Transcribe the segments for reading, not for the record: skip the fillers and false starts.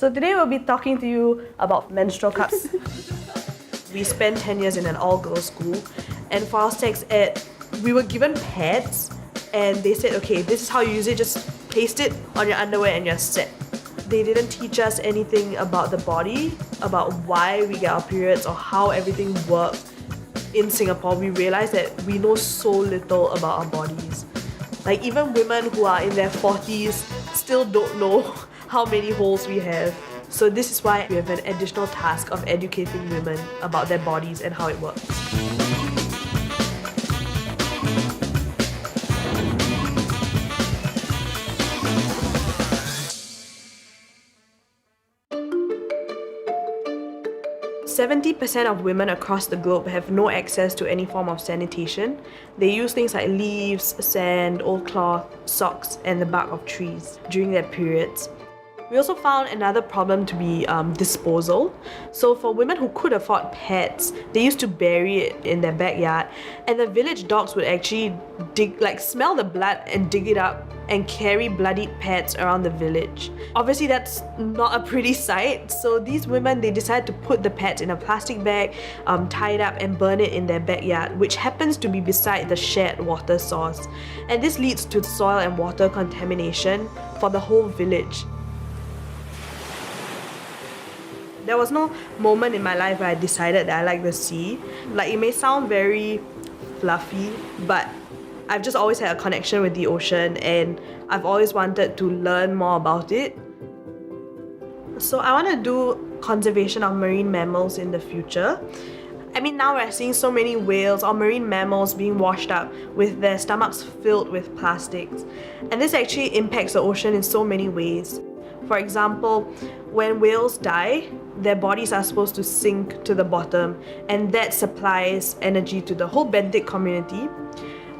So today we'll be talking to you about menstrual cups. We spent 10 years in an all-girls school, and for our sex ed, we were given pads, and they said, okay, this is how you use it, just paste it on your underwear and you're set. They didn't teach us anything about the body, about why we get our periods or how everything works. In Singapore, we realized that we know so little about our bodies. Like even women who are in their 40s still don't know how many holes we have. So this is why we have an additional task of educating women about their bodies and how it works. 70% of women across the globe have no access to any form of sanitation. They use things like leaves, sand, old cloth, socks, and the bark of trees during their periods. We also found another problem to be disposal. So for women who could afford pads, they used to bury it in their backyard, and the village dogs would actually smell the blood and dig it up and carry bloodied pads around the village. Obviously that's not a pretty sight, so these women, they decided to put the pads in a plastic bag, tie it up and burn it in their backyard, which happens to be beside the shared water source. And this leads to soil and water contamination for the whole village. There was no moment in my life where I decided that I like the sea. Like, it may sound very fluffy, but I've just always had a connection with the ocean, and I've always wanted to learn more about it. So I want to do conservation of marine mammals in the future. I mean, now we're seeing so many whales or marine mammals being washed up with their stomachs filled with plastics. And this actually impacts the ocean in so many ways. For example, when whales die, their bodies are supposed to sink to the bottom, and that supplies energy to the whole benthic community.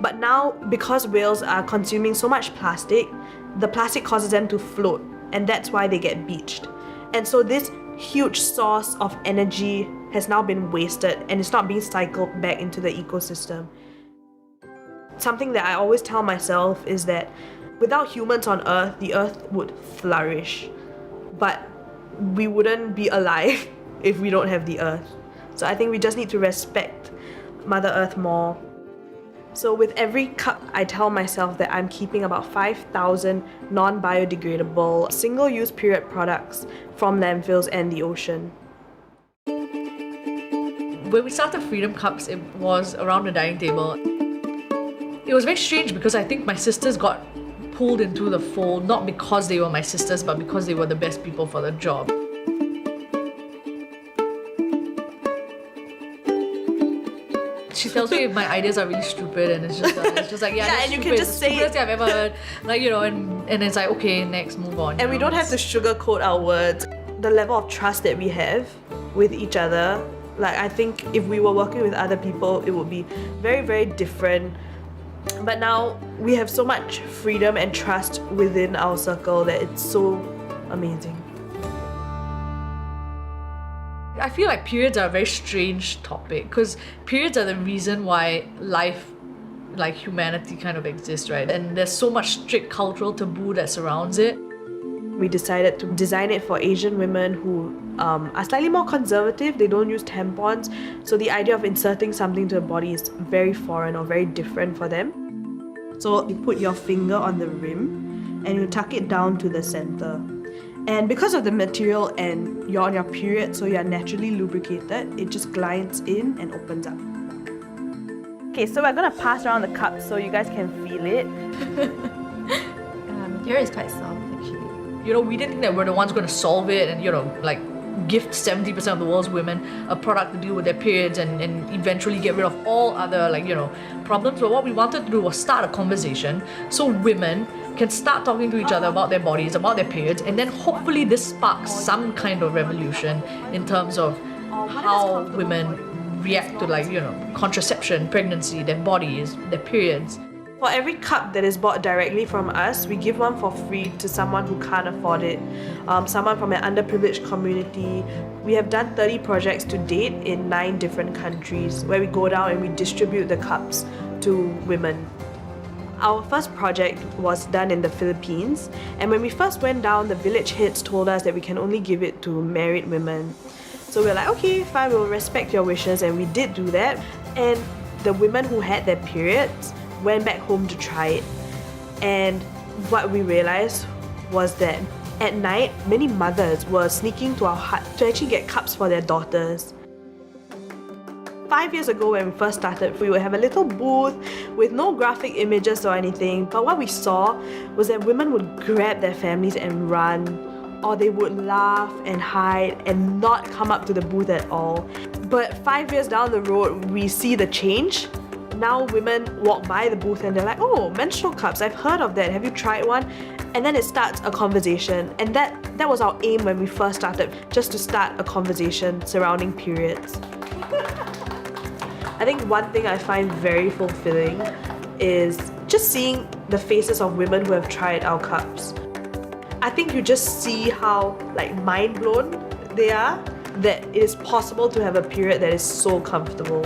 But now, because whales are consuming so much plastic, the plastic causes them to float, and that's why they get beached. And so this huge source of energy has now been wasted, and it's not being cycled back into the ecosystem. Something that I always tell myself is that without humans on Earth, the Earth would flourish. But we wouldn't be alive if we don't have the Earth. So I think we just need to respect Mother Earth more. So with every cup, I tell myself that I'm keeping about 5,000 non-biodegradable, single-use period products from landfills and the ocean. When we started Freedom Cups, it was around the dining table. It was very strange because I think my sisters got pulled into the fold, not because they were my sisters, but because they were the best people for the job. She tells me my ideas are really stupid, and it's just like, yeah, and you can just say it. I've ever heard, like, you know, and it's like, okay, next, move on. And we don't have to sugarcoat our words. The level of trust that we have with each other, like, I think if we were working with other people, it would be very, very different. But now we have so much freedom and trust within our circle that it's so amazing. I feel like periods are a very strange topic because periods are the reason why life, like humanity, kind of exists, right? And there's so much strict cultural taboo that surrounds it. We decided to design it for Asian women who are slightly more conservative. They don't use tampons, so the idea of inserting something to the body is very foreign or very different for them. So you put your finger on the rim and you tuck it down to the center. And because of the material and you're on your period, so you're naturally lubricated, it just glides in and opens up. Okay, so we're gonna pass around the cup so you guys can feel it. Material is quite soft, actually. You know, we didn't think that we're the ones going to solve it and, you know, like gift 70% of the world's women a product to deal with their periods and eventually get rid of all other, like, you know, problems. But what we wanted to do was start a conversation so women can start talking to each other about their bodies, about their periods, and then hopefully this sparks some kind of revolution in terms of how women react to, like, you know, contraception, pregnancy, their bodies, their periods. For every cup that is bought directly from us, we give one for free to someone who can't afford it, someone from an underprivileged community. We have done 30 projects to date in 9 different countries where we go down and we distribute the cups to women. Our first project was done in the Philippines, and when we first went down, the village heads told us that we can only give it to married women. So we're like, okay, fine, we'll respect your wishes, and we did do that. And the women who had their periods went back home to try it. And what we realized was that at night, many mothers were sneaking to our hut to actually get cups for their daughters. 5 years ago when we first started, we would have a little booth with no graphic images or anything, but what we saw was that women would grab their families and run, or they would laugh and hide and not come up to the booth at all. But 5 years down the road, we see the change. Now women walk by the booth and they're like, oh, menstrual cups, I've heard of that, have you tried one? And then it starts a conversation, and that was our aim when we first started, just to start a conversation surrounding periods. I think one thing I find very fulfilling is just seeing the faces of women who have tried our cups. I think you just see how mind blown they are that it is possible to have a period that is so comfortable.